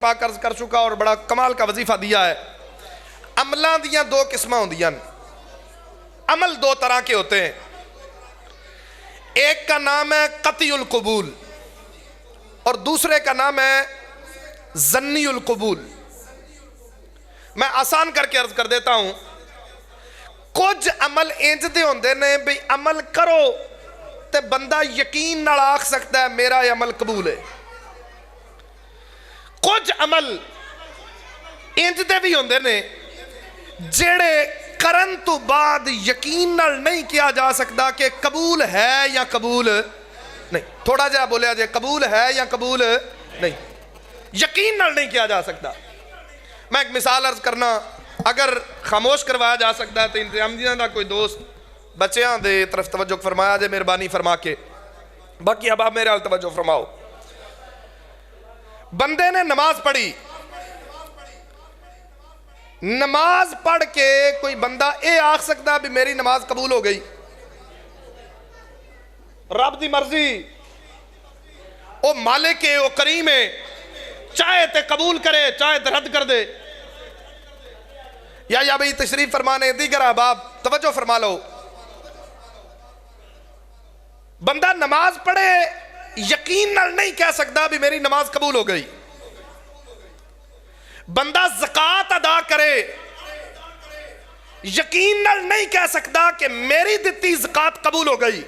پاک عرض کر چکا اور بڑا کمال کا وظیفہ دیا ہے۔ عملان دیاں دو قسمہ ہوندیاں، عمل دو طرح کے ہوتے ہیں، ایک کا نام ہے قطعی القبول اور دوسرے کا نام ہے ظنی القبول۔ میں آسان کر کے عرض کر دیتا ہوں، کچھ عمل انج دے ہوندے نے بھی عمل کرو تے بندہ یقین نال آکھ سکتا ہے میرا یہ عمل قبول ہے۔ کچھ عمل انج دے بھی ہوندے نے جڑے کرن تو بعد یقین نال نہیں کیا جا سکتا کہ قبول ہے یا قبول نہیں۔ تھوڑا جا بولیا جائے قبول ہے یا قبول نہیں، یقین نال نہیں کیا جا سکتا۔ میں ایک مثال عرض کرنا، اگر خاموش کروایا جا سکتا ہے تو انتظامیہ دا کوئی دوست بچیاں دے طرف توجہ فرمایا جائے مہربانی فرما کے، باقی اب آپ میرے حال توجہ فرماؤ۔ بندے نے نماز پڑھی، نماز پڑھ کے کوئی بندہ اے آکھ سکتا بھی میری نماز قبول ہو گئی، رب دی مرضی، او مالک ہے، او کریم ہے، چاہے تے قبول کرے چاہے تے رد کر دے۔ یا بھئی تشریف فرمانے دیگر احباب توجہ فرما لو، بندہ نماز پڑھے یقین نال نہیں کہہ سکتا بھی میری نماز قبول ہو گئی، بندہ زکوٰۃ ادا کرے یقین نال نہیں کہہ سکتا کہ میری دتی زکوٰۃ قبول ہو گئی،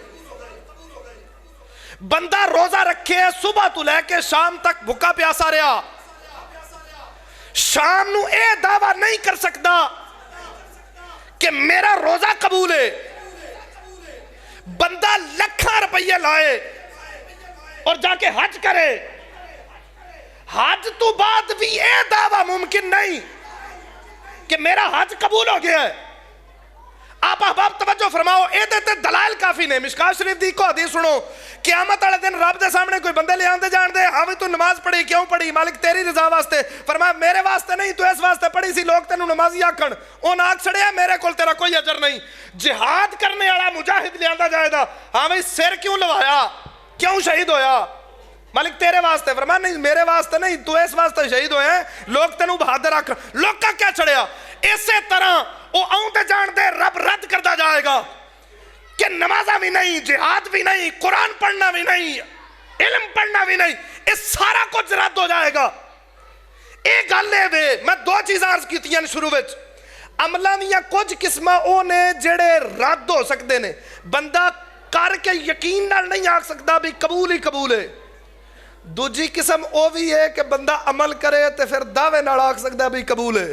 بندہ روزہ رکھے صبح تو لے کے شام تک بھوکا پیاسا رہا، شام نو اے دعویٰ نہیں کر سکتا کہ میرا روزہ قبول ہے۔ بندہ لکھاں روپیے لائے اور جا کے حج کرے، حج تو بعد بھی اے دعویٰ ممکن نہیں کہ میرا حج قبول ہو گیا ہے۔ آپ احباب توجہ فرماؤ، اے دیتے دلائل کافی نے۔ مشکاہ شریف دی کو حدیث سنو، قیامت والے دن رب دے سامنے کوئی بندے لے آندے جان دے، ہاں تو نماز پڑھی کیوں پڑھی؟ مالک تیری رضا واسطے۔ فرمایا میرے واسطے نہیں، تو اس واسطے پڑھی سی لوگ تینوں نمازی آکھن، اون آکھ چھڑیا میرے کول تیرا کوئی اجر نہیں۔ جہاد کرنے والا مجاہد لے آندا جائے دا، ہاں بھئی سر کیوں لوایا، کیوں شہید ہویا؟ مالک تیرے واسطے۔ فرمایا نہیں میرے واسطے نہیں، تو اس واسطے شہید ہوئے ہیں، لوگ تینوں بہادر آکھن۔ لوگ کا کیا چھڑیا؟ اسی طرح وہ آؤں جان دے رب رد کرتا جائے گا کہ نمازہ بھی نہیں، جہاد بھی نہیں، قرآن پڑھنا بھی نہیں، علم پڑھنا بھی نہیں، اس سارا کچھ رد ہو جائے گا۔ ایک گل لے دے، میں دو چیزیں عرض کیتی ہیں شروع وچ، عملان یا کچھ قسمہ او نے جڑے رد ہو سکتے نے، بندہ کر کے یقین نال نہیں آکھ سکتا بھی قبول ہی قبول ہے۔ دوجی قسم او بھی ہے کہ بندہ عمل کرے تو پھر دعوے نال آکھ سکتا بھی قبول ہے۔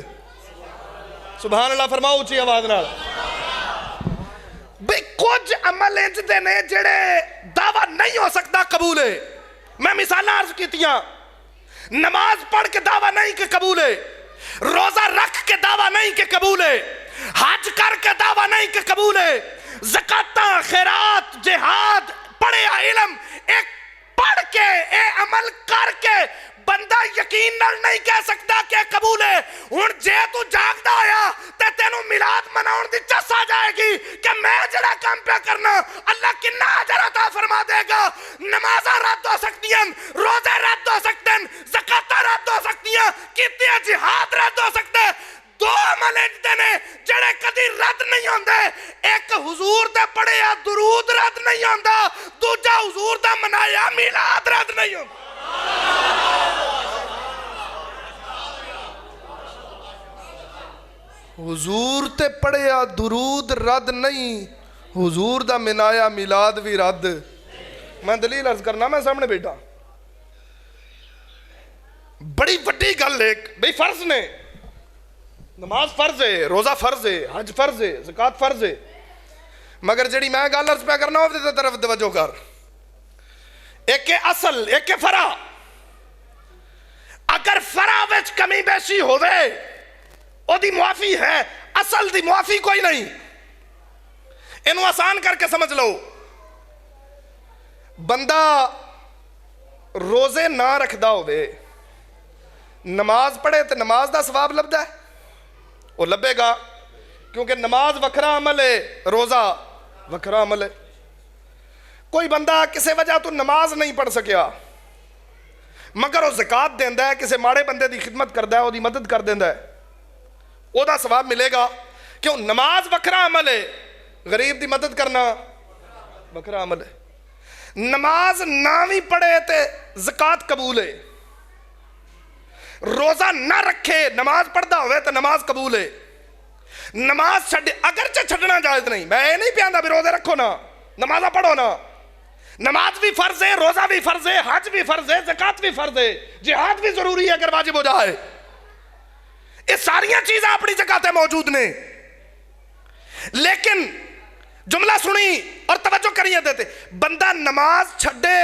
سبحان اللہ فرماؤ اچھی آواز نال۔ بھئی کچھ عمل انج دے نے جڑے دعویٰ نہیں ہو سکتا قبول ہے۔ میں مثالہ عرض کیتیاں، نماز پڑھ کے دعویٰ نہیں کہ قبول ہے، روزہ رکھ کے دعویٰ نہیں کہ قبول ہے، حج کر کے دعویٰ نہیں کہ قبول ہے، زکاتاں، خیرات، جہاد، پڑھے علم، ایک پڑھ کے اے عمل کر کے بندہ یقین نال نہیں کہہ سکتا کہ قبول ہے۔ ہن جے تو جاگدا ہویا تے تینوں میلاد مناؤن دی چس آ جائے گی کہ میں جڑا کام پہ کرنا اللہ کنا اجر عطا فرما دے گا۔ نمازاں رد ہو سکتی ہیں، روزے رد ہو سکتے ہیں، زکاتاں رد ہو سکتی ہیں، کیتے جہاد رد ہو سکتے ہیں۔ دو عمل اجدے نے جڑے کدی رد نہیں ہوندے، ایک حضور دے پڑھیا درود رد نہیں ہوندا، دوجا حضور دا منایا میلاد رد نہیں ہوندا۔ حضور تے پڑھیا درود رد نہیں، حضور دا منایا میلاد بھی رد۔ میں دلیل عرض کرنا، میں سامنے بیٹھا، بڑی وڈی گل ایک بھئی فرض نے، نماز فرض ہے، روزہ فرض ہے، حج فرض ہے، زکوٰۃ فرض ہے، مگر جڑی میں گل عرض پہ کرنا وہ طرف توجہ کر۔ ایک اصل ایک فرع، اگر فرع وچ کمی بیشی ہوئے او دی معافی ہے، اصل دی معافی کوئی نہیں۔ انہوں آسان کر کے سمجھ لو، بندہ روزے نہ رکھدا ہوئے، نماز پڑھے تو نماز دا ثواب لبدا ہے، وہ لبے گا، کیونکہ نماز وکھرا عمل ہے، روزہ وکھرا عمل ہے۔ کوئی بندہ کسی وجہ تو نماز نہیں پڑھ سکیا، مگر وہ زکات دیندا ہے, کسی ماڑے بندے دی خدمت کردا ہے, وہ دی مدد کر دیندا ہے, وہ دا ثواب ملے گا. کیوں؟ نماز وکھرا عمل ہے, غریب دی مدد کرنا وکھرا عمل ہے. نماز نہ بھی پڑھے تے زکات قبول ہے, روزہ نہ رکھے نماز پڑھدا ہوئے تو نماز قبول ہے. نماز چھڑے اگرچہ چھڑنا جائز نہیں, میں یہ نہیں پیاندا بھی روزے رکھو نا, نمازہ پڑھو نا. نماز بھی فرض ہے, روزہ بھی فرض ہے, حج بھی فرض ہے, زکات بھی فرض ہے, جہاد بھی ضروری ہے اگر واجب ہو جائے. یہ ساریاں چیزیں اپنی جگہ تے موجود نے. لیکن جملہ سنی اور توجہ کریے دیتے, بندہ نماز چھڑے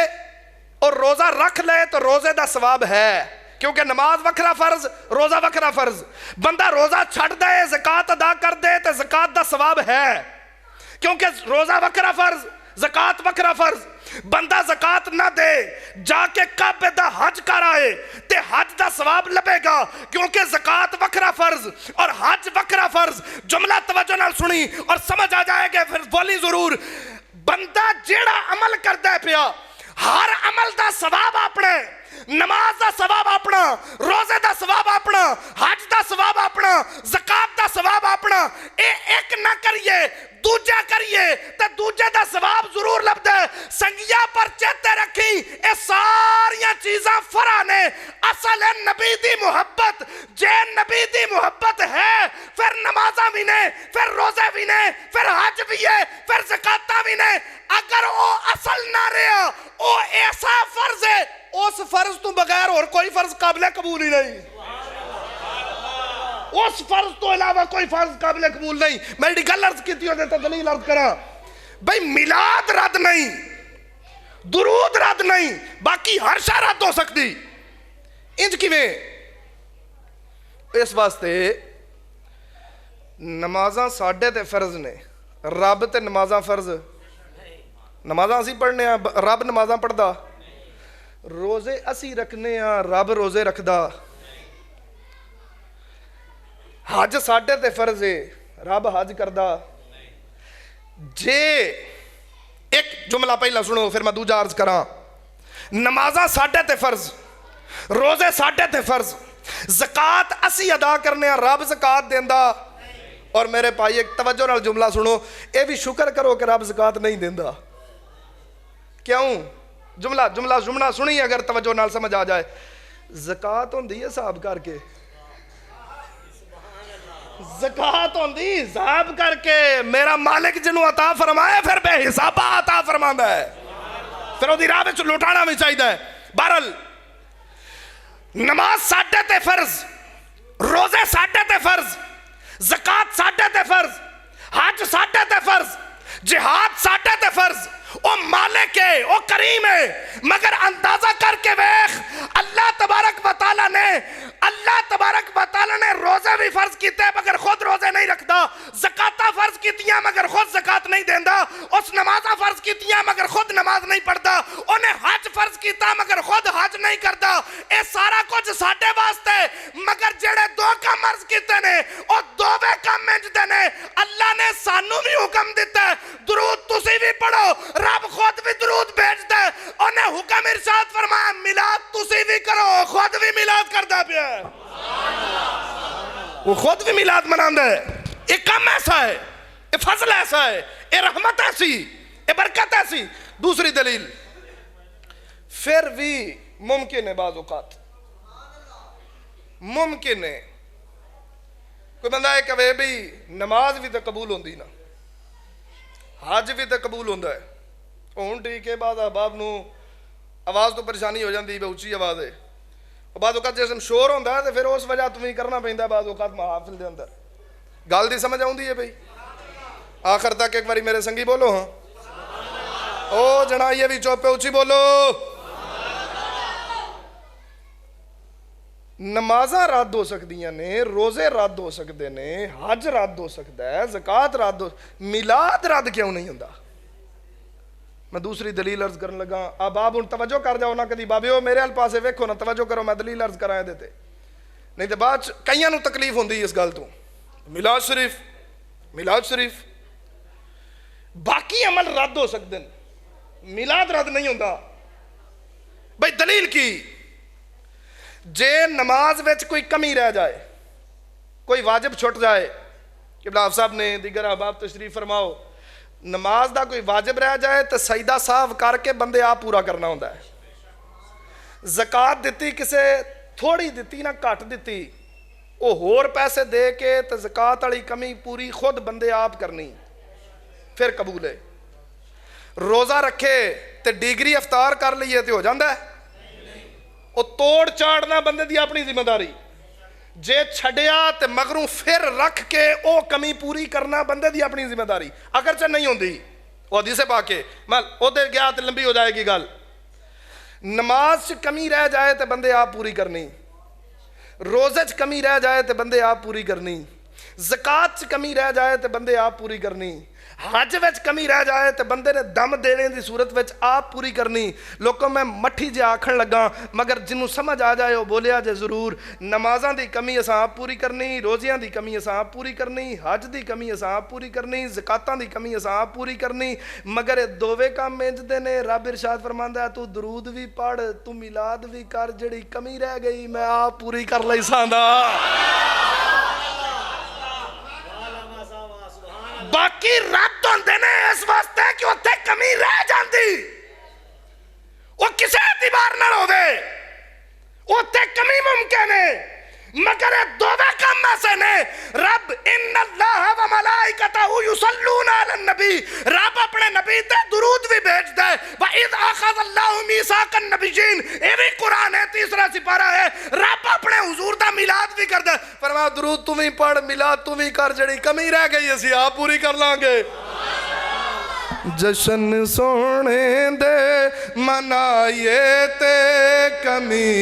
اور روزہ رکھ لے تو روزے دا ثواب ہے, کیونکہ نماز وکھرا فرض, روزہ وکھرا فرض. بندہ روزہ چھڑ دے, زکات ادا کر دے تو زکات دا ثواب ہے, کیونکہ روزہ وکھرا فرض, زکات وکھرا فرض. بندہ زکات نہ دے, جا کے کعبے دا حج کر آئے تے حج دا ثواب لبے گا, کیونکہ زکات وکھرا فرض اور حج وکھرا فرض. جملہ توجہ نال سنی اور سمجھ آ جائے گا, پھر بولی ضرور. بندہ جیڑا عمل کردا ہے پیا, ہر عمل دا ثواب اپنے, نماز دا ثواب اپنا, روزے دا ثواب اپنا, حج دا ثواب اپنا, زکات دا ثواب اپنا. اے ایک نہ کریے دوجا کریے تے دوجے دا ثواب ضرور لبدا ہے. سنگیا پر چیتے رکھی, اے ساریاں چیزاں فرع نے, اصل ہے نبی دی محبت. جے نبی دی محبت ہے پھر نمازاں بھی نے, پھر روزے بھی نے, پھر حج بھی ہے, پھر زکاتاں بھی نے. اگر او اصل نہ رہا, او ایسا فرض ہے, اس فرض تو بغیر اور کوئی فرض قابل قبول ہی نہیں. اس فرض تو علاوہ کوئی فرض قابل قبول نہیں. میری گل عرض کی تھی تو دلیل عرض کرا بھئی, میلاد رد نہیں, درود رد نہیں, باقی ہر شے رد ہو سکتی. انج کیویں؟ اس واسطے نمازاں ساڈے تے فرض نے, رب تے نمازاں فرض. نمازاں اسی پڑھنے ہیں, رب نمازاں پڑھدا. روزے اسی رکھنے ہیں, رب روزے رکھدا. حج ساڈے تے فرض ہے, رب حج کردا. جے ایک جملہ پہلا سنو پھر میں دوجا عرض کراں. نمازاں ساڈے تے فرض, روزے ساڈے تے فرض, زکات اسی ادا کرنے ہیں, رب زکات دیندا. اور میرے بھائی ایک توجہ نال جملہ سنو, اے بھی شکر کرو کہ رب زکات نہیں دیندا. کیوں؟ جملہ سنی اگر توجہ نال سمجھ آ جائے. زکات ہوندی ہے حساب کر کے, زکات ہوندی حساب کر کے. میرا مالک جنوں عطا فرمائے پھر بے حسابہ عطا فرماندا ہے, پھر وہ دی راہ وچ لٹانا بھی چاہیے. بہرحال نماز ساڈے تے فرض, روزے ساڈے تے فرض, زکات ساڈے تے فرض, حج ساڈے تے فرض, جہاد ساڈے تے فرض. او مالک ہے, او کریم ہے, مگر اندازہ کر کے ویخ, اللہ تبارک و تعالیٰ نے روزے بھی فرض کیتے مگر خود روزے نہیں رکھتا, زکاتہ فرض کیتیاں مگر خود زکات نہیں دیندا, اس نمازہ فرض کیتیاں مگر خود نماز نہیں پڑھتا, انہیں حج فرض کیتا مگر خود حج نہیں کرتا. اے سارا کچھ ساڈے واسطے, مگر جڑے دو کام عرض کیتے نے او دوویں کام منجدے نے. اللہ نے سانو بھی حکم دیتا ہے, درود تسی بھی پڑھو, رب خود بھی درود بھیجتا ہے. انہیں حکم ارشاد فرمایا میلاد تسی بھی کرو, خود بھی میلاد کرتا پیا ہے, وہ خود بھی میلاد مناندا ہے. یہ کم ایسا ہے, یہ فضل ایسا ہے, یہ رحمت ایسی, یہ برکت ایسی. دوسری دلیل, پھر بھی ممکن ہے بعض اوقات, ممکن ہے کوئی بندہ ہے کہ بھی نماز بھی تو قبول ہوندی نا, حج بھی تو قبول ہوندا ہے. ہوں ٹھیک ہے, بعض احباب نو آواز تو پریشانی ہو جاندی, بے اچھی آواز ہے. بعض اوقات جسم شور ہوندا ہے تو پھر اس وجہ تو بھی کرنا پیندا بعض اوقات محافل دے اندر. گل دی سمجھ آوندی ہے بھئی؟ آخر تک ایک باری میرے سنگی بولو ہاں, او جنا یہ بھی چوپے اچھی بولو. نمازاں رد ہو سکدیاں نے, روزے رد ہو سکدے نے, حج رد ہو سکدا ہے, زکات رد ہو, میلاد رد کیوں نہیں ہوندا؟ میں دوسری دلیل عرض کرن لگا. آپ ہن توجہ کر جاؤ نا, کدی بابیو میرے ال پاسے ویکھو نا, توجہ کرو, میں دلیل عرض کراں دیتے, نہیں تے بعد کئیاں نو تکلیف ہوندی اس گل تو. میلاد شریف باقی عمل رد ہو سکدے, میلاد رد نہیں ہوندا. بھئی دلیل کی؟ جے نماز وچ کوئی کمی رہ جائے، کوئی واجب چھٹ جائے، قبلہ آپ صاحب نے دیگر احباب تشریف فرماؤ، نماز دا کوئی واجب رہ جائے تو سجدہ صاحب کر کے بندے آپ پورا کرنا ہوتا ہے۔ زکات دیتی کسے تھوڑی دیتی نہ کٹ دیتی، وہ ہور پیسے دے کے تو زکات والی کمی پوری خود بندے آپ کرنی، پھر قبول ہے۔ روزہ رکھے تو ڈگری افطار کر لیے تو ہو جاندہ ہے، وہ توڑ چاڑنا بندے دی اپنی ذمہ داری، جے چھڑیا تو مغروں پھر رکھ کے او کمی پوری کرنا بندے دی اپنی ذمہ داری، اگرچہ نہیں ہوندی وہ حدیث پاک ہے، او دے گیا تو لمبی ہو جائے گی گل۔ نماز سے کمی رہ جائے تو بندے آپ پوری کرنی، روزے چ کمی رہ جائے تو بندے آپ پوری کرنی، زکات چ کمی رہ جائے تو بندے آپ پوری کرنی، حج وچ کمی رہ جائے تو بندے نے دم دینے دی صورت وچ آپ پوری کرنی۔ لوگوں میں مٹھی جے آکھن لگا، مگر جنوں سمجھ آ جائے وہ بولیا جے ضرور، نمازاں دی کمی اساں آپ پوری کرنی، روزیاں دی کمی اساں آپ پوری کرنی، حج دی کمی اساں آپ پوری کرنی، زکاتاں دی کمی اساں آپ پوری کرنی، مگر یہ دووے کام انج دے نے۔ رب ارشاد فرماندا ہے تو درود بھی پڑھ، تو میلاد بھی کر، جڑی کمی رہ گئی میں آپ پوری کر لئی ساندا۔ باقی رد ہوندے نے اس واسطے کہ وہ تے کمی رہ جاندی، وہ کسے اعتبار نہ ہو دے، وہ تے کمی ممکن ہے، مگر دووے کم میں سے نے۔ رب ان اللہ و ملائکتہ یصلون علی النبی، رب اپنے نبی تے درود بھی بھیج دے۔ وَإِذْ أَخَذَ اللَّهُ مِيثَاقَ النَّبِيِّينَ، یہ بھی قرآن ہے، تیسرا سپارہ ہے۔ رب اپنے حضور دا میلاد بھی کر دے، فرمایا درود تم ہی پڑھ، میلاد تم ہی کر، جڑی کمی رہ گئی اسی آپ پوری کر لیں گے۔ جشن سونے دے منائیے تے کمی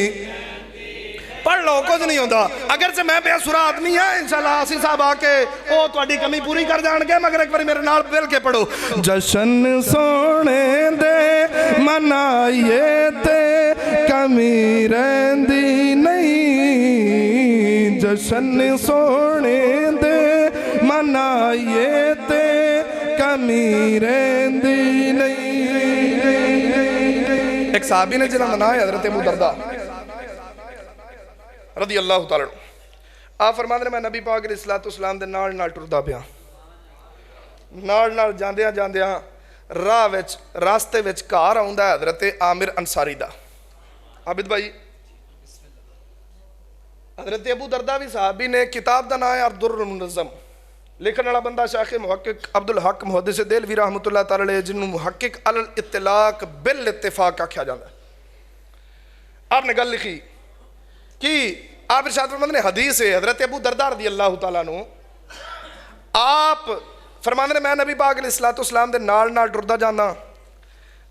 پڑھ لو، کچھ نہیں ہوتا۔ اگرچہ میں بے سرا آدمی ہاں، انشاءاللہ آسی صاحب آ کے وہ تہاڈی کمی پوری کر جان گے، مگر ایک بار میرے نال بل کے پڑھو۔ جشن سونے دے منائیے تے کمی رہندی نہیں، جشن سونے دے منائیے تے کمی رہندی نہیں۔ ایک صحابی نے جنہاں منایا حضرت ابو درداء رضی اللہ تعالیٰ عنہ، آپ فرماندے نے میں نبی پاک علیہ السلام دے نال ٹردا پیا، نال جاندیاں جاندیاں راہ وچ راستے وچ گھر آوندا ہے حضرت عامر انصاری دا۔ عابد بھائی، حضرت ابو درداء بھی صحابی نے، کتاب دا نام ہے الدر المنظم، لکھن والا بندہ شیخ محقق عبدالحق محدث دہلوی رحمۃ اللہ تعالی علیہ، جنہوں محقق علی الاطلاق بالاتفاق آکھیا جاتا ہے۔ آپ نے گل لکھی کہ آپ ارشاد فرماندے نے، حدیث ہے حضرت ابو درداء رضی اللہ تعالیٰ عنہ، آپ فرماندے نے میں نبی پاک علیہ السلام دے نال ٹردا جانا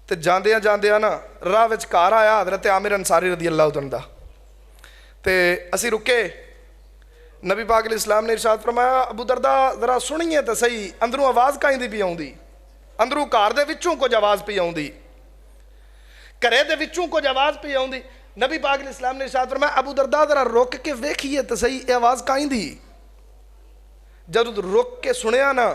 تے جاندیاں جاندیاں نا راہ وچ گھر آیا حضرت عامر انصاری رضی اللہ تعالیٰ عنہ تے اسی رکے، نبی پاک علیہ السلام نے ارشاد فرمایا ابو درداء ذرا سنیے تے صحیح، اندروں آواز کائیں دی پی آؤندی، اندروں گھر دے وچوں کچھ آواز پی آؤندی، گھرے دے وچوں کچھ آواز پی آؤندی۔ نبی پاک علیہ السلام نے ارشاد فرمایا ابو درداء ذرا رک کے ویکھیے تے صحیح یہ آواز کائیں دی۔ جب رک کے سنیا نا،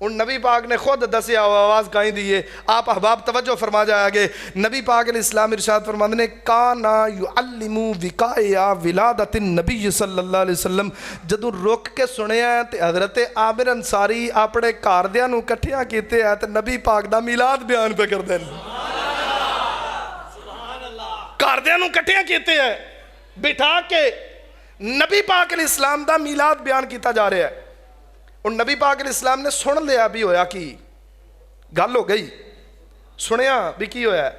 ان نبی پاک نے خود دسیا وہ آواز کائیں دی ہے۔ آپ احباب توجہ فرما جائے آگے، نبی پاک علیہ السلام ارشاد فرماندے نے کانا یعلمو وقائع ولادت النبی صلی اللہ علیہ وسلم، جدوں رک کے سنیا تے حضرت عامر انصاری اپنے گھر دیاں نوں کٹھیاں کیتے ہیں تے نبی پاک دا میلاد بیان پہ کر دین، گھر دیاں نوں کٹھیاں کیتے ہیں بٹھا کے نبی پاک علیہ السلام دا میلاد بیان کیتا جا رہا ہے۔ اور نبی پاک علیہ السلام نے سن لیا بھی ہویا کی گل ہو گئی، سنیا بھی کی ہویا ہے،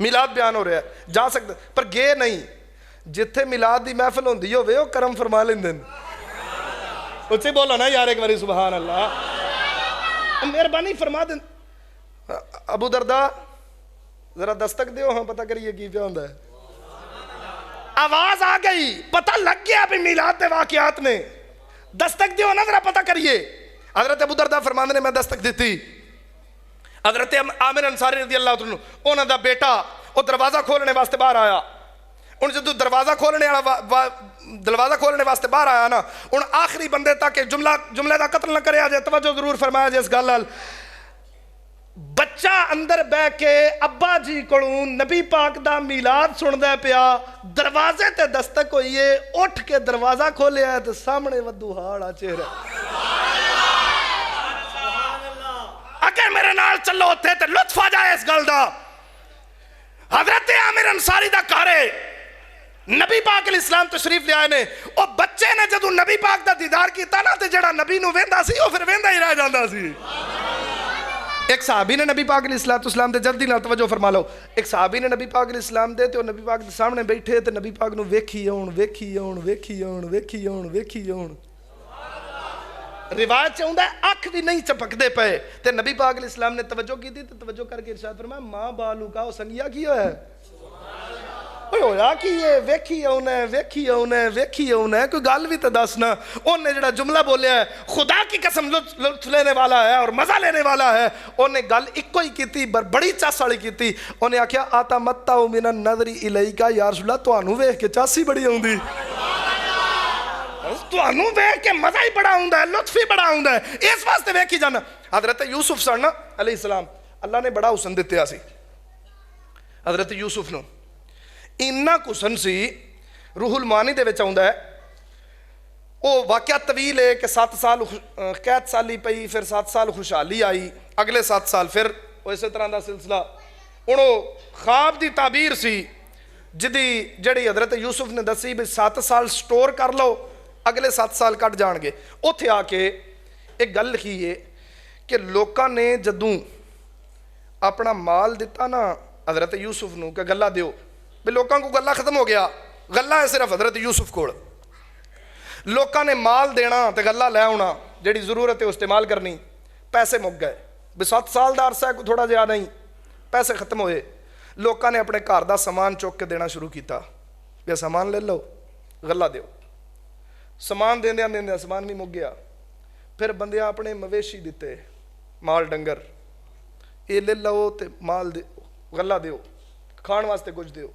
میلاد بیان ہو رہا ہے، جا سکتا پر گئے نہیں، جتھے میلاد دی محفل ہوندی ہوئے وہ کرم فرما لیندے، اس سے بولا نا یار ایک باری سبحان اللہ، مہربانی فرما دیں۔ ابو درداء ذرا دستک دیو، ہاں پتہ کریے کی پہ ہوندہ ہے۔ آواز آ گئی، پتہ لگ گیا بھی میلاد دے واقعات نے، دستک دیو نا ذرا پتہ کریے۔ حضرت ابو درداء فرماندے نے میں دستک دیتی، حضرت عامر انصاری رضی اللہ عنہ انہاں دا بیٹا وہ دروازہ کھولنے واسطے باہر آیا، ان جدو دروازہ کھولنے واسطے باہر آیا نا، ان آخری بندے تاکہ جملے دا قتل نہ کرے آجے، توجہ ضرور فرمایا جے اس گل نال، بچہ اندر بہ کے ابا جی کولوں نبی پاک دا میلاد سندا پیا، دروازے تے دستک ہوئی ہے، اٹھ کے دروازہ کھولیا ہے تے سامنے ودو ہاڑا چہرہ. اگر میرے نال چلو اتھے تے لطف آ جائے اس گل دا. حضرت عامر انصاری دا گھر ہے، نبی پاک علیہ السلام تشریف لے آئے نے. او بچے نے جدوں نبی پاک دا دیدار کیتا نا تے جڑا نبی نو ویندا سی او پھر ویندا ہی رہ جاندا سی. ایک صحابی نے نبی پاک علیہ السلام دے جلدی نال توجہ فرما لو. ایک صحابی نے نبی پاک علیہ السلام دے تے نبی پاک دے سامنے بیٹھے تے نبی پاک نو ویکھی اون ویکھی اون ویکھی اون ویکھی اون ویکھی اون. روایت چاہتا ہے اکھ بھی نہیں چپکدے پے تے نبی پاک علیہ السلام نے توجہ کی تھی تے توجہ کر کے ارشاد فرمایا ماں بالو کا سنگیا کی ہویا ہے ہویا کی یہ ویکھی اونے ویکھی اونے ویکھی اونے کوئی گل بھی تو دسنا. انہیں جڑا جملہ بولیا ہے خدا کی قسم لطف لینے والا ہے اور مزہ لینے والا ہے. انہیں گل ایک ہی کیتی بڑی چاس والی کیتی. انہیں آکھیا آتا متا من النظر الیکا یا رسول اللہ تانوں ویکھ کے چاسی بڑی آوندی، تانوں ویکھ کے مزہ ہی بڑا ہوندا ہے، لطف ہی بڑا ہوندا ہے، اس واسطے ویکھی جانا. حضرت یوسف سن علیہ السلام اللہ نے بڑا حسن دتیا سی. حضرت یوسف نو اینا کو حسن سی، روح المعانی دے وچ آوندا ہے. او واقعہ طویل ہے کہ 7 سال قید سالی پئی، پھر 7 سال خوشحالی آئی، اگلے 7 سال پھر اسی طرح دا سلسلہ. ہن او خواب دی تعبیر سی جڑی حضرت یوسف نے دسی بھی 7 سال سٹور کر لو، اگلے 7 سال کٹ جان گے. اوتھے آ کے ایک گل لکھی ہے کہ لوکاں نے جدوں اپنا مال دتا نا حضرت یوسف نو کہ گلہ دیو، بھی لوکاں کو گلہ ختم ہو گیا، گلہ ہے صرف حضرت یوسف کو. لوکاں نے مال دینا تے گلہ لے ہونا، جڑی ضرورت ہے استعمال کرنی، پیسے مک گئے. بھی 7 سال دا عرصہ ہے کوئی تھوڑا جہا نہیں، پیسے ختم ہوئے. لوکاں نے اپنے گھر دا سامان چوک کے دینا شروع کیتا، یہ سامان لے لو گلہ دیو. سامان دیندیاں دیندیاں سامان بھی مک گیا. پھر بندیاں اپنے مویشی دیتے، مال ڈنگر، یہ لے لو تے مال گلہ دیو، کھان واسطے کچھ دیو.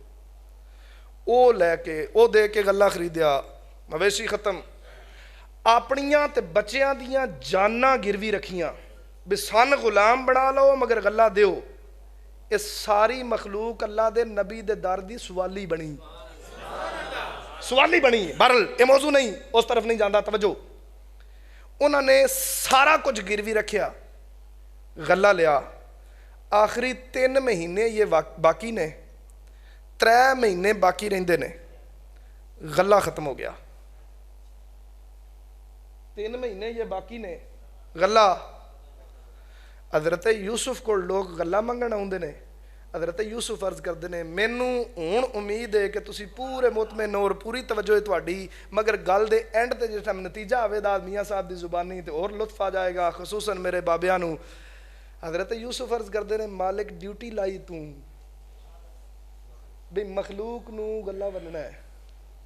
او لے کے او دے کے گلہ خریدیا، مویشی ختم. اپنیاں تے بچیاں دیاں جاناں گروی رکھیاں بھی سن غلام بنا لو مگر گلہ دیو. یہ ساری مخلوق اللہ دے نبی دے در دی سوالی بنی، سوالی بنی. بہرحال یہ موضوع نہیں، اس طرف نہیں جاندا. توجہ، انہوں نے سارا کچھ گروی رکھیا، غلہ لیا. آخری 3 مہینے یہ باقی نے، 3 مہینے باقی رہندے نے، غلہ ختم ہو گیا. 3 مہینے یہ باقی نے، غلہ. حضرت یوسف کو لوگ غلہ منگن آوندے نے. حضرت یوسف عرض کردے نے مینوں ہن امید ہے کہ تسی پورے مطمئن اور پوری توجہ ہے تہاڈی، مگر گل دے اینڈ تے جس ٹائم نتیجہ آوے دا میاں صاحب دی زبانی تے اور لطف آ جائے گا، خصوصاً میرے بابیاں نو. حضرت یوسف عرض کردے نے مالک ڈیوٹی لائی توں بھی مخلوق نو گلہ وننا ہے،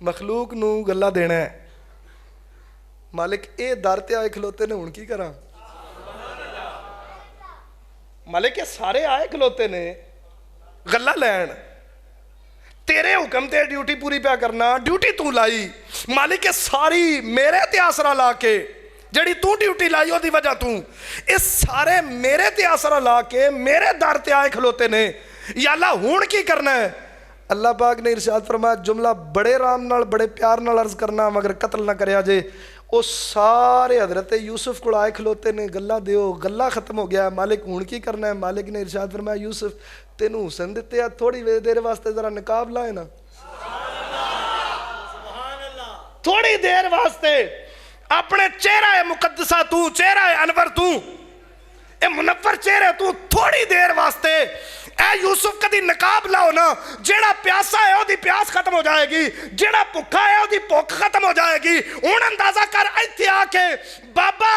مخلوق نو گلہ دینا ہے. مالک اے در تے آئے کھلوتے نے ہن کی کراں؟ مالک یہ سارے آئے کھلوتے نے غلہ لین، تیرے حکم تے ڈیوٹی پوری پیا کرنا، ڈیوٹی تو لائی. مالک یہ ساری میرے تے آسرا لا کے جڑی تو ڈیوٹی لائی ہو دی وجہ تو اس سارے میرے تے آسرا لا کے میرے در تے آئے کھلوتے نے. یا اللہ ہون کی کرنا ہے؟ اللہ پاک نے ارشاد فرمایا جملہ بڑے رام نال بڑے پیار نال عرض کرنا مگر قتل نہ کریا جے. وہ سارے حضرت یوسف کو آئے کھلوتے نے گلہ دیو، گلہ ختم ہو گیا. مالک ہون کی کرنا ہے؟ مالک نے ارشاد فرمایا یوسف تینوں حسن دیتے ہیں، تھوڑی دیر واسطے ذرا نقاب لائے نا، تھوڑی دیر واسطے اپنے چہرہ مقدسہ تو، چہرہ انور تو، اے منور چہرے تو تھوڑی دیر واسطے اے یوسف کدی نقاب لاؤ نا. جیڑا پیاسا ہے او دی پیاس ختم ہو جائے گی، جیڑا بھکھا ہے او دی بھوک ختم ہو جائے گی. ہن اندازہ کر ایتھے آ کے بابا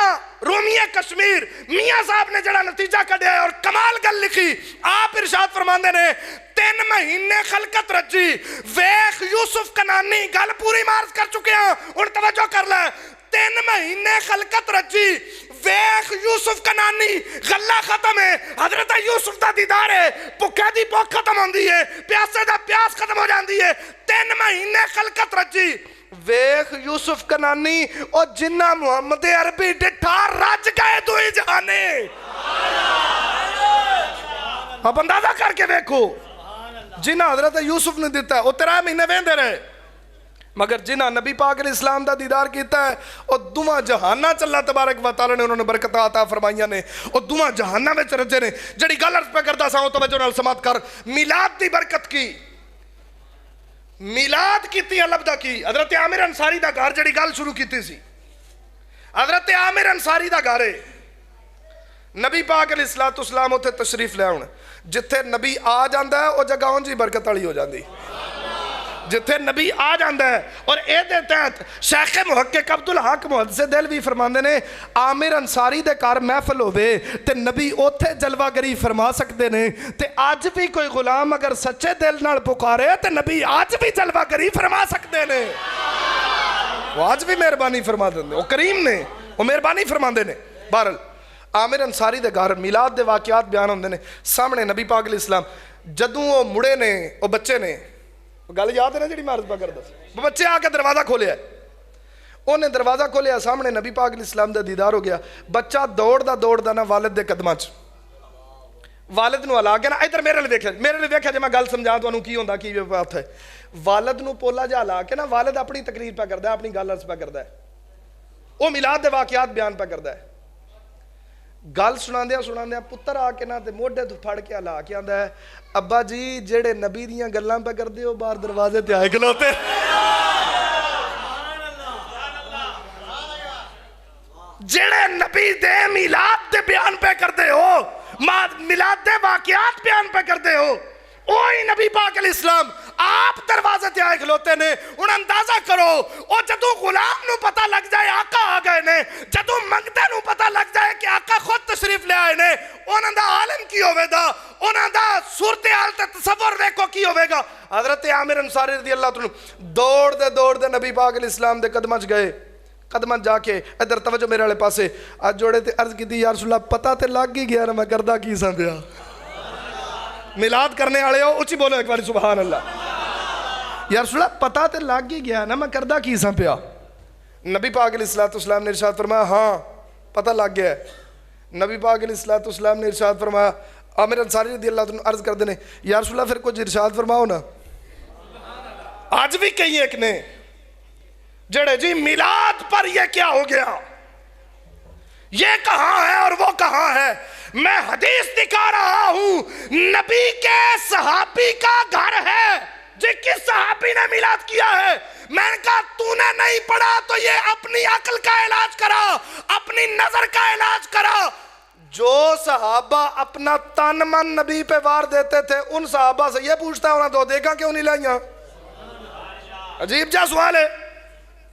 رومی کشمیر میاں صاحب نے جڑا نتیجہ کڈیا ہے اور کمال گل لکھی. آپ ارشاد فرماندے نے 3 مہینے خلقت رجی ویخ یوسف کنانی. گل پوری مارز کر چکے ہیں، ہن توجہ کر لے. 3 مہینے خلقت رجی ویخ یوسف کنانی، غلہ ختم ہے، حضرت یوسف دا دیدار ہے، بھکھے دی بھوک ختم ہوندی ہے، پیاسے دا پیاس ختم ہو جاندی ہے. 3 مہینے خلقت رجی ویخ یوسف کنانی اور جنہ محمد عربی ڈٹھا رج گئے دوئی جہانے. اب اندازہ کر کے دیکھو جنہ حضرت یوسف نے دیتا ہے وہ 13 مہینے ویندے رہے مگر جنہ نبی پاک علیہ السلام دا دیدار کیتا ہے اور دوواں جہاناں چ اللہ تبارک و تعالی نے انہوں نے برکت عطا فرمائیاں نے اور دوواں جہاناں وچ رجے نے جڑی گل عرض پہ کردا سا توجہ نال سماعت کر میلاد دی برکت کی میلاد کیتی لبدا کی حضرت عامر انصاری دا گھر جڑی گل شروع کیتی سی حضرت عامر انصاری دا گھر ہے نبی پاک علیہ السلام اتنے تشریف لے آن جتھے نبی آ جاندا ہے وہ جگہ اون جی برکت والی ہو جاندی جتھے نبی آ جاندا ہے اور اے دے تحت شیخ محقق عبدالحق محدث دہلوی فرماندے نے عامر انصاری دے گھر محفل ہوے تے نبی اوتھے جلوہ گری فرما سکدے نے تے اج بھی کوئی غلام اگر سچے دل نال پکارے تے نبی اج بھی جلوہ گری فرما سکدے نے وہ آج بھی مہربانی فرما دیں وہ کریم نے وہ مہربانی فرما دے نے بہرحال عامر انصاری دے گھر میلاد دے واقعات بیان ہوندے نے سامنے نبی پاک علیہ السلام جدوں وہ مڑے نے وہ بچے نے گل یاد ہے نا جڑی معرض پہ کردا وہ بچے آ کے دروازہ کھولیا انہیں دروازہ کھولیا سامنے نبی پاک علیہ السلام دا دیدار ہو گیا بچہ دوڑدا نا والد دے قدماں چ والد نو ہلا کے نا ادھر میرے لیے دیکھا جے میں گل سمجھا تانوں کی ہوندا کی بات ہے والد نو پولا جا ہلا کے نا والد اپنی تقریر پہ کردا ہے اپنی گل عرض پہ کردا ہے وہ میلاد دے واقعات بیان پہ کردا ہے گل سناندیاں پتر آ کے نا تے موڈے تو پھڑ کے ہلا کے آندا ہے ابا جی جڑے نبی دیاں گلاں پہ کردے ہو باہر دروازے تے آئے کھلوتے جڑے نبی دے میلاد دے بیان پہ کردے ہو میلاد دے واقعات بیان پہ کردے ہو اوہی نبی پاک علیہ السلام آپ دروازے تے آئے کھلوتے نے انہیں اندازہ کرو او جدو غلام نو پتہ لگ جائے آقا آ گئے نے جدو منگتے نو پتہ لگ جائے کہ آقا خود تشریف لے آئے نے انہاں دا عالم کی ہوئے دا انہاں دا صورتحال تے تصور دیکھو کی ہوئے گا حضرت عامر انصاری رضی اللہ عنہ دوڑ دے نبی پاک علیہ السلام دے قدمہ چ گئے قدمہ جا کے ادھر توجہ میرے والے پاسے آج جوڑے تے عرض کی دی یا رسول اللہ پتہ تے لگ ہی گیا نا میں کردہ کی ساں پیا میلاد کرنے آڑے ہو اچھی بولو ایک باری سبحان اللہ یا رسول اللہ پتہ تے لگ ہی گیا نا میں کردہ کی ساں پیا نبی پاک علیہ السلام نے ارشاد فرمایا ہاں پتہ لگ گیا ہے نبی پاک علیہ السلام نے ارشاد فرمایا عامر انصاری رضی اللہ عنہ عرض کر دینے یا رسول اللہ پھر کچھ ارشاد فرماؤ نا آج بھی کہیں ایک نے جڑے جی میلاد پر یہ کیا ہو گیا یہ کہاں ہے اور وہ کہاں ہے میں حدیث دکھا رہا ہوں نبی کے صحابی کا گھر ہے جی کس صحابی نے میلاد کیا ہے میں نے کہا تو نے نہیں پڑھا تو یہ اپنی عقل کا علاج کرا اپنی نظر کا علاج کرا جو صحابہ اپنا تن من نبی پہ وار دیتے تھے ان صحابہ سے یہ پوچھتا ہے انہوں دو دیکھا کیوں نہیں لائیاں عجیب جا سوال ہے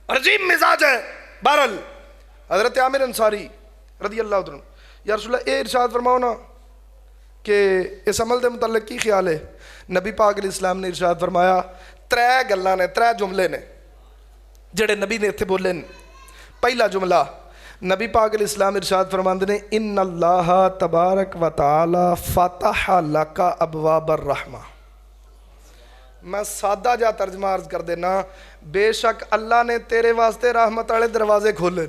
عجیب مزاج ہے بہرحال حضرت عامر انصاری رضی اللہ عنہ یا رسول اللہ اے ارشاد فرماؤ نا کہ اس عمل دے متعلق کی خیال ہے نبی پاک علیہ السلام نے ارشاد فرمایا 3 گلاں نے 3 جملے نے جڑے نبی نے اتھے بولے پہلا جملہ نبی پاک علیہ السلام ارشاد فرماندے نے ان اللہ تبارک و تعالی فتح لکا ابواب الرحمہ میں سادہ جا ترجمہ عرض کر دینا بے شک اللہ نے تیرے واسطے رحمت والے دروازے کھولے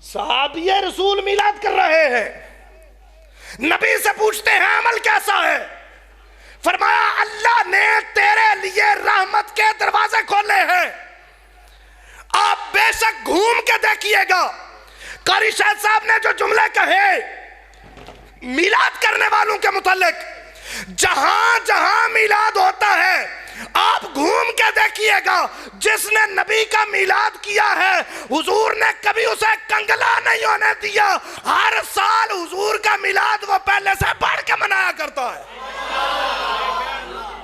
صحابی رسول میلاد کر رہے ہیں نبی سے پوچھتے ہیں عمل کیسا ہے فرمایا اللہ نے تیرے لیے رحمت کے دروازے کھولے ہیں آپ بے شک گھوم کے دیکھیے گا قاری شاہد صاحب نے جو جملے کہے میلاد کرنے والوں کے متعلق جہاں جہاں میلاد ہوتا ہے آپ گھوم کے دیکھیے گا جس نے نبی کا میلاد کیا ہے حضور نے کبھی اسے کنگلا نہیں ہونے دیا ہر سال حضور کا میلاد وہ پہلے سے بڑھ کے منایا کرتا ہے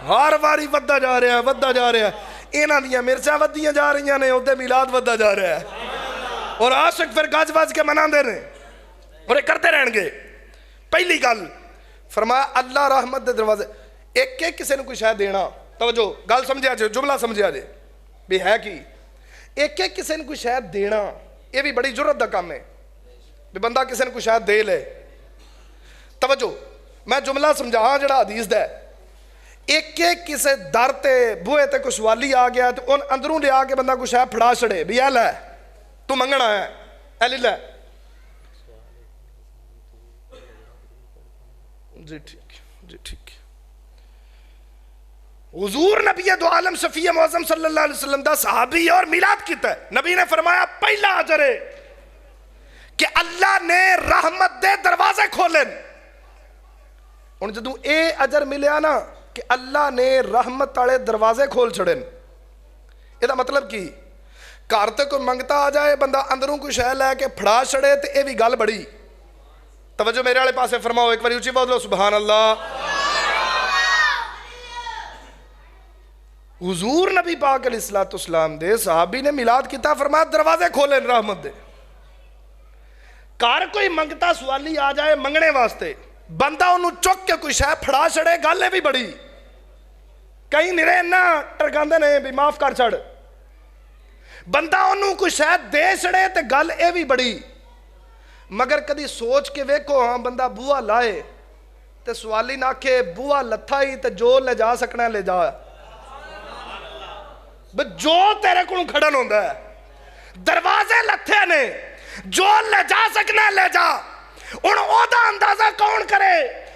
ہر باری ودہ جا رہا ہے انہاں دیاں مرچاں ودیاں جا رہی ہیں ادھے میلاد ودہ جا رہا ہے اور عاشق پھر گج بج کے منا دے رہے اور یہ کرتے رہن گے پہلی گل فرمایا اللہ رحمت دے دروازے ایک کسی نے کوئی شاید دینا توجہ گل سمجھا جائے جملہ سمجھا جائے بھی ہے کی ایک کسی نے کوئی شاید دینا یہ بھی بڑی جرت دا کام ہے بھی بندہ کسی نے کوئی شاید دے لے توجہ میں جملہ سمجھا ہاں جڑا حدیث دا ہے ایک کسی در تے بوئے تے کچھ والی آ گیا تو ان اندروں لے آ کے بندہ کوئی شاید پھڑا چھڑے بھی ایل ہے تو منگنا ہے ایل جی ٹھیک جی ٹھیک. حضور نبی دو عالم شفیع معظم صلی اللہ علیہ وسلم دا صحابی اور میلاد کیتا ہے. نبی نے فرمایا پہلا اجر ہے کہ اللہ نے رحمت دے دروازے کھولن. ان جدوں اے اجر ملیا نا کہ اللہ نے رحمت والے دروازے کھول چھڑن, یہ دا مطلب کی گھر تے کوئی منگتا آ جائے بندہ اندروں کوئی شے لے کے پھڑا چھڑے تے اے بھی گل بڑی. توجہ میرے والے پاسے فرماؤ ایک باری اونچی بول لو سبحان اللہ. حضور نبی پاک علیہ السلام دے صحابی نے میلاد کیتا, فرمایا دروازے کھولن رحمت دے. کار کوئی منگتا سوالی آ جائے منگنے واسطے, بندہ انہوں چک کے کوئی شے پھڑا چھڑے گل ہے بھی بڑی. کئی نرے نہ ٹرکاندے نے بھی معاف کر چھڑ, بندہ انہوں کوئی شے دے چھڑے تے گل ہے بھی بڑی. مگر کدی سوچ کے ویکھو ہاں بندہ بوہا لائے تے سوالی نہ کہ بوہا لتھا ہی تے جو لے جا سکنا لے جا, جو تیرے کو کھڑن ہوندہ ہے. دروازے لتھے نے, جو لے جا سکنا لے جا. ان اوہ اندازہ کون کرے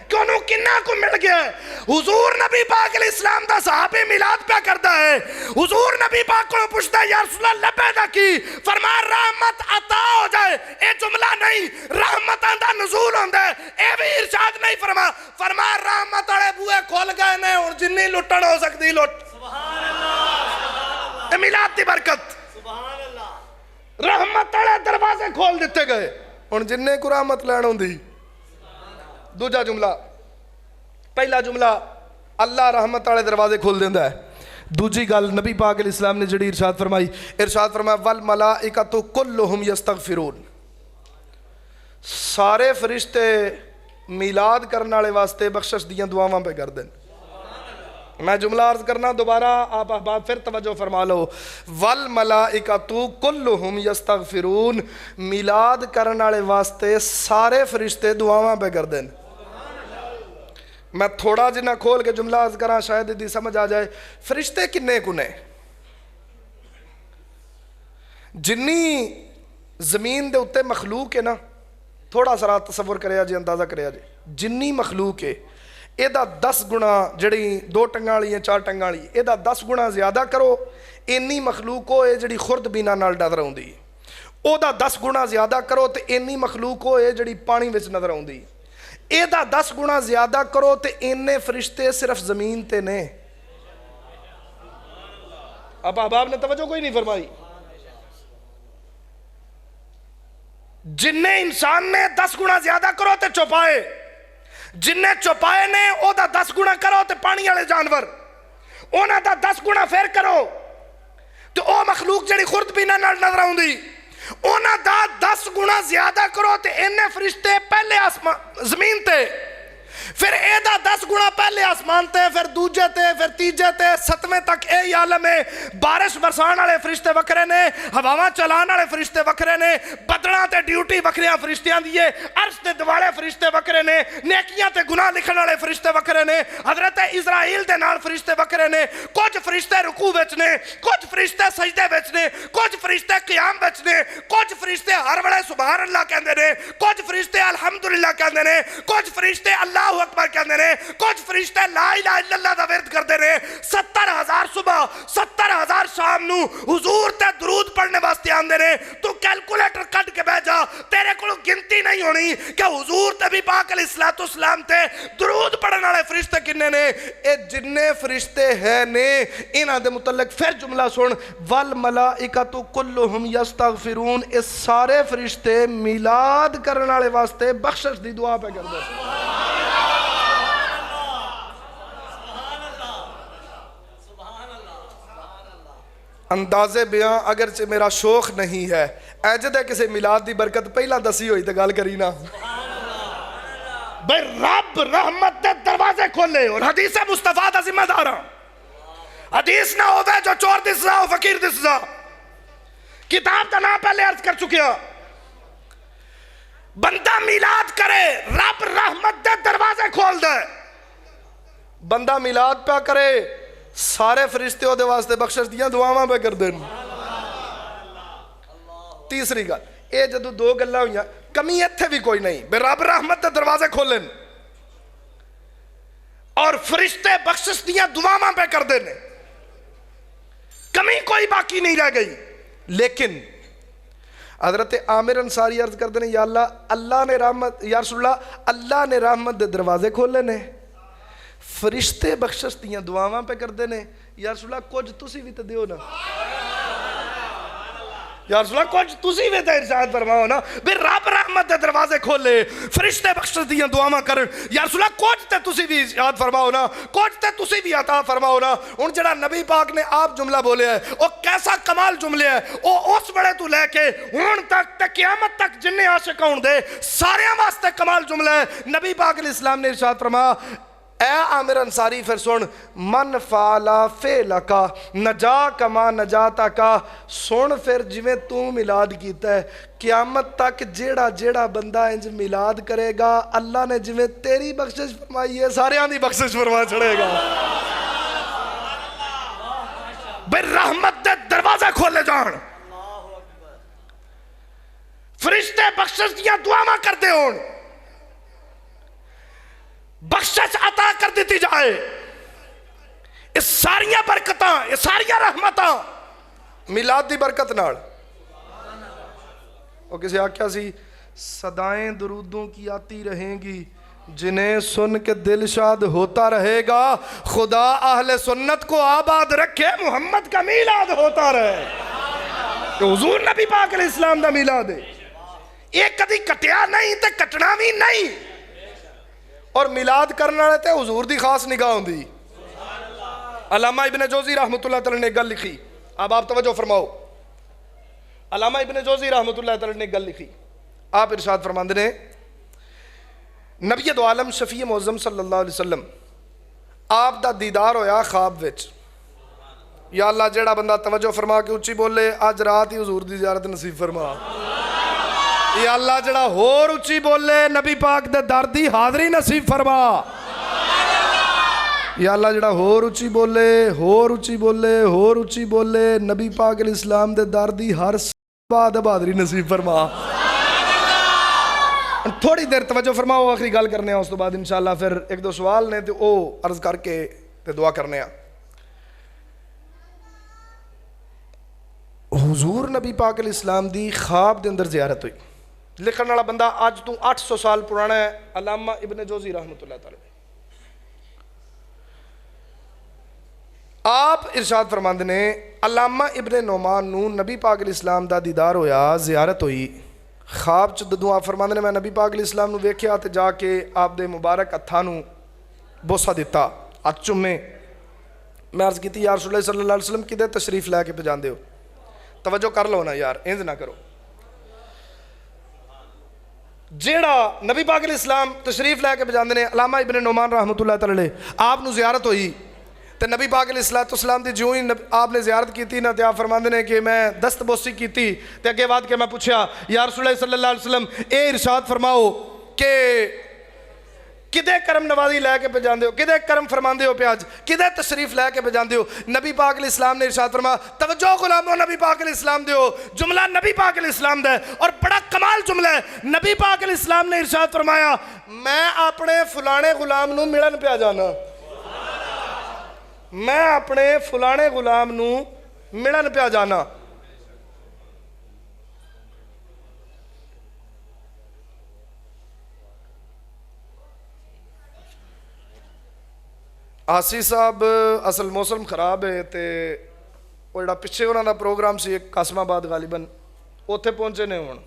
کہ انہوں کنہ کو مل گیا ہے. حضور نبی پاک علیہ السلام دا صحابی میلاد پہ کرتا ہے. حضور نبی پاک کو پوچھتا ہے یا رسول اللہ لبے دا کی, فرمایا رحمت عطا ہو جائے. اے جملہ نہیں, رحمت آندہ نزول ہوندہ ہے. اے بھی ارشاد نہیں فرمایا رحمت آڑے بوئے کھول گئے نے اور جنی لٹن ہو سکتی لٹ. سبحان اللہ. اے میلاد دی برکت. سبحان اللہ. رحمت آڑے دروازے کھول دیتے گئے اور جننے کو رحمت لین ہوندی. دوجا جملہ, پہلا جملہ اللہ رحمت والے دروازے کھول دیندہ ہے. دوجی گل نبی پاک علیہ السلام نے جڑی ارشاد فرمایا والملائکۃ کلہم یستغفرون. سارے فرشتے میلاد کرنے والے واسطے بخشش دیاں دعاواں پہ کر دیں. میں جملہ عرض کرنا دوبارہ, آپ احباب پھر توجہ فرما لو. والملائکۃ کلہم یستغفرون, میلاد کرنے والے واسطے سارے فرشتے دعاواں پہ کر دیں. میں تھوڑا جنہ کھول کے جملہ عرض کراں شاید دی سمجھ آ جائے. فرشتے کنے کنے جنی زمین دے اتے مخلوق ہے نا, تھوڑا سا تصور کریا جی, اندازہ کریا جی, جنی مخلوق ہے اے دا 10 گنا جڑی 2 ٹنگاں والی ہیں 4 ٹنگاں والی, اے دا 10 گنا زیادہ کرو اینی مخلوق ہو اے جڑی خرد بینا نال نظر آوندی. او دا 10 گنا زیادہ کرو تے اینی مخلوق ہو اے جڑی پانی وچ نظر آوندی. اے دا 10 گنا زیادہ کرو تے اینے فرشتے صرف زمین تے نے. اب احباب نے توجہ کوئی نہیں فرمائی. جننے انسان نے 10 گنا زیادہ کرو تے چوپائے, جننے چوپائے نے او دا 10 گنا کرو تے پانی والے جانور, اونا دا 10 گنا پھر کرو تے او مخلوق جڑی خرد پینا نال نظر آوندی, اونا دا 10 گنا زیادہ کرو تے اینے فرشتے پہلے زمین تے, پھر اے دا 10 گنا پہلے آسمان تے, پھر دوجے تے, پھر تیجے تے, 7ویں تک اے عالم ہے. بارش برسان والے فرشتے وکھرے نے, ہواواں چلان والے فرشتے وکھرے نے, بدڑاں تے ڈیوٹی وکھریاں فرشتیاں دیے, عرش تے دوالے فرشتے وکھرے نے, نیکیاں تے گناہ لکھن والے فرشتے وکھرے نے, حضرت اسرائیل دے نال فرشتے وکھرے نے. کچھ فرشتے رکوع وچ نے, کچھ فرشتے سجدے وچ نے, کچھ فرشتے قیام وچ نے, کچھ فرشتے ہر ویلے سبحان اللہ کہندے نے, کچھ فرشتے الحمدللہ کہندے نے, کچھ فرشتے اللہ اکبر کہندے نے, کچھ فرشتے لا الہ الا اللہ دا ورد کردے نے. 70,000 صبح 70,000 شام نو حضور تے درود پڑھنے واسطے آندے نے. تو کیلکولیٹر کٹ کے بیٹھ جا, تیرے کو گنتی نہیں ہونی کہ حضور تے بھی پاک علیہ السلام تے درود پڑھنے والے فرشتے کنے نے. اے جننے فرشتے ہیں نے انہاں دے متعلق پھر جملہ سن, والملائکۃ کلہم یستغفرون. اے سارے فرشتے میلاد کرنے والے واسطے بخشش دی دعا پہ کردے. اندازے بیاں اگرچہ میرا شوق نہیں ہے, ایجد ہے کسی میلاد دی برکت پہلا دسی ہوئی تے گل کری نا. بھئی رب رحمت دے دروازے کھولے, اور حدیث مصطفیٰ دا ذمہ دارا. حدیث نہ ہوئے جو چور دی سزا ہو فقیر دی سزا. کتاب دا نام پہلے عرض کر چکیا. بندہ میلاد کرے, رب رحمت دے دروازے کھول دے. بندہ میلاد پہ کرے, سارے فرشتے ہو دے واسطے بخشش دیاں دعاواں پہ کر دیں. تیسری گل, اے جدو 2 گلاں ہوئیاں, کمی ایتھے بھی کوئی نہیں. بے رب رحمت دے دروازے کھولن, اور فرشتے بخشش دیاں دعاواں پہ کر دینے، کمی کوئی باقی نہیں رہ گئی. لیکن حضرت عامر انصاری عرض کر دینے یا اللہ نے رحمت، یا رسول اللہ اللہ نے رحمت دے دروازے کھولے نے، فرشتے بخشش دیاں دعاواں پہ کر دینے، یا رسول اللہ کچھ تسی بھی تے دیو نا، یا رسول اللہ کچھ تسی بھی تے ارشاد فرماؤ نا بھی رب رحمت دے دروازے کھولے، فرشتے بخشش دیاں دعاواں کرن، یا رسول اللہ کچھ تے تسی بھی ارشاد فرماؤ نا، کچھ تے تسی بھی عطا فرماؤ نا. ان جڑا نبی پاک نے آپ جملہ بولے ہے وہ کیسا کمال جملے ہے، وہ اس بڑے تو لے کے ہون تک تے قیامت تک جننے عاشق ہون دے سارے واسطے کمال جملہ ہے. نبی پاک علیہ السلام نے ارشاد فرمایا اے عامر انصاری پھر سن، من فعلا فعلکا نجا کما نجاتا کا، سن پھر جویں تو میلاد کیتا ہے قیامت تک جیڑا جیڑا بندہ انج میلاد کرے گا اللہ نے جویں تیری بخشش فرمائی ہے سارے دی بخشش فرما چھڑے گا. بے رحمت دے دروازے کھولے جان، فرشتے بخشش دیا دعاواں کر دے ہون، بخشش عطا کر دیتی جائے. اس ساریاں برکتاں، اس ساریاں رحمتاں میلاد دی برکت نال. اور کسی آکھیا سی صدائیں درودوں کی آتی رہیں گی، جنہیں سن کے دل شاد ہوتا رہے گا، خدا اہل سنت کو آباد رکھے، محمد کا میلاد ہوتا رہے. کہ حضور نبی پاک علیہ السلام دا میلاد ہے، ایک کدی کٹیا نہیں تے کٹنا بھی نہیں. اور میلاد کرنا رہے تے حضور دی خاص نگاہ ہوں دی. علامہ ابن جوزی رحمت اللہ تعالی نے گل لکھی، اب آپ توجہ فرماؤ. علامہ ابن جوزی رحمت اللہ تعالی نے گل لکھی، آپ ارشاد فرماندے نے نبی دو عالم شفیع معظم صلی اللہ علیہ وسلم آپ دا دیدار ہویا خواب وچ. یا اللہ جیڑا بندہ توجہ فرما کے اچھی بولے آج رات ہی حضور دی زیارت نصیب فرما. یا اللہ جڑا ہور اچھی بولے نبی پاک دے در دی حاضری نصیب فرما. یا اللہ جڑا ہور اچھی بولے، ہور اچھی بولے، ہور اچھی بولے نبی پاک علیہ السلام دے در دی ہر بعد حاضری نصیب فرما. تھوڑی دیر توجہ فرماؤ، آخری گل کرنے ہیں، اس تو بعد انشاءاللہ پھر ایک دو سوال نے تو او عرض کر کے تے دعا کرنے ہیں. حضور نبی پاک علیہ السلام دی خواب دے اندر زیارت ہوئی. لکھن والا بندہ آج تو 800 سال پرانا ہے، علامہ ابن جوزی رحمت اللہ تعالی. آپ ارشاد فرماندے نے علامہ ابن نعمان نو نبی پاک علیہ السلام دا دیدار ہویا، زیارت ہوئی. خواب چ ددوں آپ فرماندے نے میں نبی پاک علیہ السلام نو ویکھیا تے جا کے آپ دے مبارک ہتھاں نو بوسا دیتا، ہاتھ چومے. میں عرض کیتی یا رسول اللہ صلی اللہ علیہ وسلم کدے تشریف لے کے پجاندے ہو؟ توجہ کر لو نا یار، انج نہ کرو. جیڑا نبی پاک علیہ السلام تشریف لے کے بجاندے نے علامہ ابن نعمان رحمت اللہ تعالی آپ نو زیارت ہوئی تے نبی پاک علیہ السلام دی جو ہی آپ نے زیارت کیتی نا تے آپ فرماندے نے کہ میں دست بوسی کیتی تے اگے بعد کہ میں پوچھیا یا رسول اللہ صلی اللہ علیہ وسلم اے ارشاد فرماؤ کہ کدے کرم نوازی لے کے بجاندے ہو، کدے کرم فرماندے ہو پیاج، کدے تشریف لے کے بجاندے ہو؟ نبی پاک علیہ السلام نے ارشاد فرمایا توجہ غلاموں نبی پاک علیہ السلام دے ہو، جملہ نبی پاک علیہ السلام دے اور بڑا کمال جملہ ہے. نبی پاک علیہ السلام نے ارشاد فرمایا میں اپنے فلانے غلام نو ملن پیا جانا، میں اپنے فلانے غلام نو ملن پیا جانا. آسی صاحب اصل موسم خراب ہے تے وہ جڑا پچھے انہوں دا پروگرام سی قاسم آباد غالباً اوتھے پہنچے نے ہون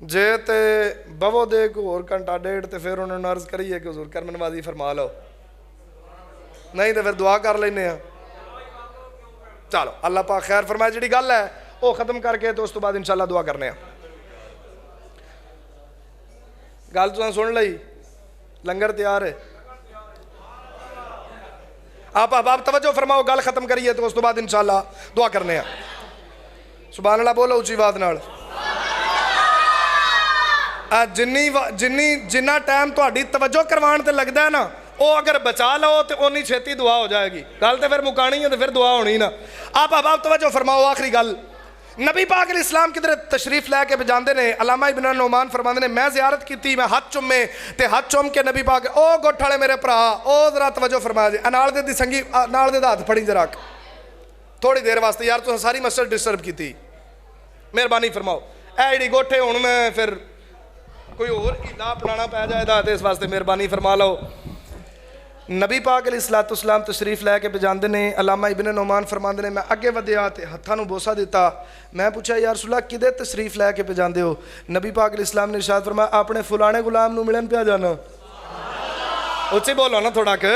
جے تے بہو دے کو اور گھنٹہ ڈیڑھ تے پھر انہوں نے عرض کری ہے کہ حضور کرم نوازی فرما لو، نہیں تے پھر دعا کر لینے ہیں. چلو اللہ پاک خیر فرمائے. جڑی گل ہے وہ ختم کر کے تو اس تو بعد انشاءاللہ دعا کرنے ہیں. گل تو سن لئی، لنگر تیار ہے. آپ توجہ فرماؤ، گل ختم کریے تو اس تو بعد انشاءاللہ دعا کرنے ہیں. سبحان اللہ بولو اچھی بات نال. جنہ ٹائم تہاڈی توجہ کروان تے لگدا ہے نا وہ اگر بچا لو تو اونی چھیتی دعا ہو جائے گی. گل تو پھر مکانی ہے تو پھر دعا ہونی نا. آپ توجہ فرماؤ. آخری گل نبی پاک علیہ السلام کدھر تشریف لے کے بجاندے نے علامہ ابن نعمان فرماندے نے میں زیارت کی تھی میں ہاتھ چومے تے ہاتھ چوم کے نبی پاک او گٹھ والے میرے بھرا او ذرا توجہ فرما جی نال دے دی سنگی نال دے ہاتھ پھڑی ذرا تھوڑی دیر واسطے یار تو ساری مسجد ڈسٹرب کی تھی مہربانی فرماؤ اے جڑی گوٹھے ہن میں پھر کوئی اور ہیلا اپنانا پی جائے گا تے اس واسطے مہربانی فرما لو نبی پاک علیہ الصلوۃ والسلام تشریف لے کے بجاندے نے علامہ ابن نعمان فرماندے نے میں اگے ودیا تے ہتھاں نوں بوسا دیتا میں پوچھا یا رسول اللہ کدے تشریف لے کے بجاندے ہو نبی پاک علیہ السلام نے ارشاد فرمایا اپنے فلانے غلام نوں ملن پیا جانا اچھی بولو نا تھوڑا کہ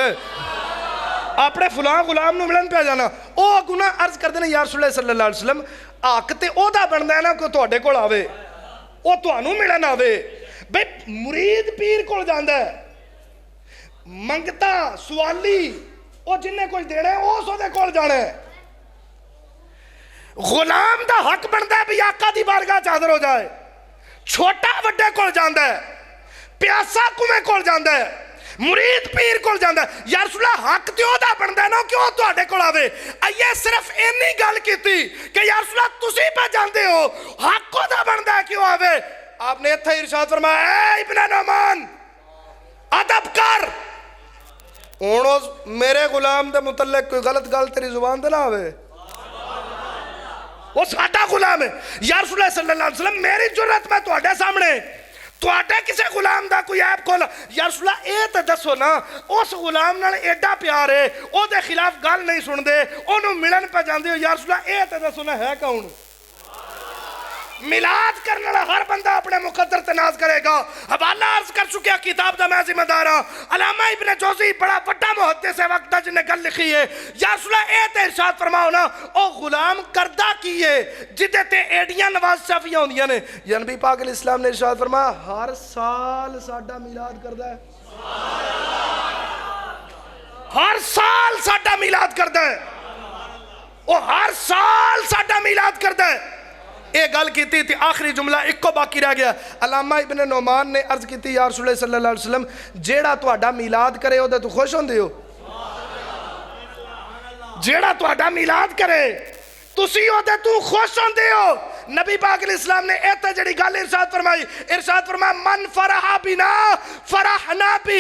اپنے فلاں غلام نوں ملن پیا جانا او گناہ عرض کردے نے یا رسول اللہ صلی اللہ علیہ وسلم حق تے او دا بندا ہے نا کہ تواڈے کول آوے او تانوں ملن آوے بھئی مرید پیر کول جاندا ہے منگتا سوالی او جنہیں کچھ دینا ہے او سو دے کول جانا ہے غلام دا حق بنتا ہے بھی آقا دی بارگاہ چادر ہو جائے چھوٹا وڈے کول جاندا ہے پیاسا کمیں کول جاندا ہے مرید پیر کول جاندا ہے یا رسول اللہ حق تے او دا بندا ہے نا کیوں تواڈے کول آوے ایے صرف اینی گل کیتی کہ یا رسول اللہ تسی پہ جاندے ہو حق او دا بندا ہے کیوں آوے آپ نے اتھا ارشاد فرمایا اے ابن نعمان ادب کر اونوز میرے غلام دے متعلق کوئی غلط گل تیری زبان دے نہ آوے وہ ساڈا غلام ہے یا رسول اللہ صلی اللہ علیہ وسلم میری جرت میں تواڈے سامنے تواڈے کسے غلام دا کوئی عیب کھولا یا رسول اللہ اے تے دسو نا اس غلام نال ایڈا پیار ہے او دے خلاف گل نہیں سن دے اونوں ملن پہ جاندے ہو یا رسول اللہ اے تے دسو نا ہے کون میلاد کرنے والا ہر بندہ اپنے مقدر تناز کرے گا حوالہ عرض کر چکیا کتاب دا میں ذمہ دار ہاں علامہ ابن جوزی بڑا بڑا محدث ہے وقت دا جنہیں گل لکھی ہے یا رسول اللہ اے تے ارشاد فرماؤ نا او غلام کردہ کیے جدے تے ایڈیاں نواز شافیاں ہوندیاں نے یا نبی پاک علیہ السلام نے ارشاد فرمایا ہر سال ساڈا میلاد کردہ ہے ہر سال ساڈا میلاد کردہ ہے او ہر سال ساڈا میلاد کردہ ہے اے گل کیتی تھی آخری جملہ ایک کو باقی رہ گیا علامہ ابن نعمان نے عرض کیتی یا رسول اللہ صلی اللہ علیہ وسلم جیڑا تواڈا میلاد کرے او دے تو خوش ہوندے ہو جیڑا تواڈا میلاد کرے تسی او دے تو خوش ہوندے ہو نبی پاک علیہ السلام نے ایتے جڑی گل ارشاد فرمایا من فرح بنا فرحنا بھی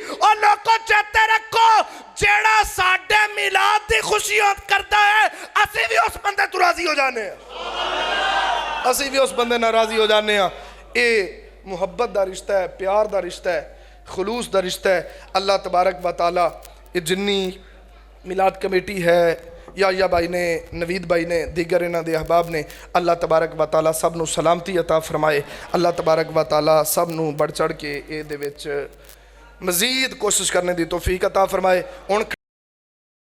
اور لوگوں چاہتے رکھو جیڑا ساڈے میلاد دی خوشیاں کرتا ہے اسی بھی اس بندے تو راضی ہو جانے ہیں اسی بھی اس بندے نہ راضی ہو جانے ہیں اے محبت دا رشتہ ہے پیار دا رشتہ ہے خلوص دا رشتہ ہے اللہ تبارک و تعالی یہ جنی میلاد کمیٹی ہے یا بھائی نے نوید بھائی نے دیگر انہاں دے احباب نے اللہ تبارک و تعالی سب نو سلامتی عطا فرمائے اللہ تبارک و تعالی سب نو بڑھ چڑھ کے اے دے وچ مزید کوشش کرنے دی توفیق عطا فرمائے ان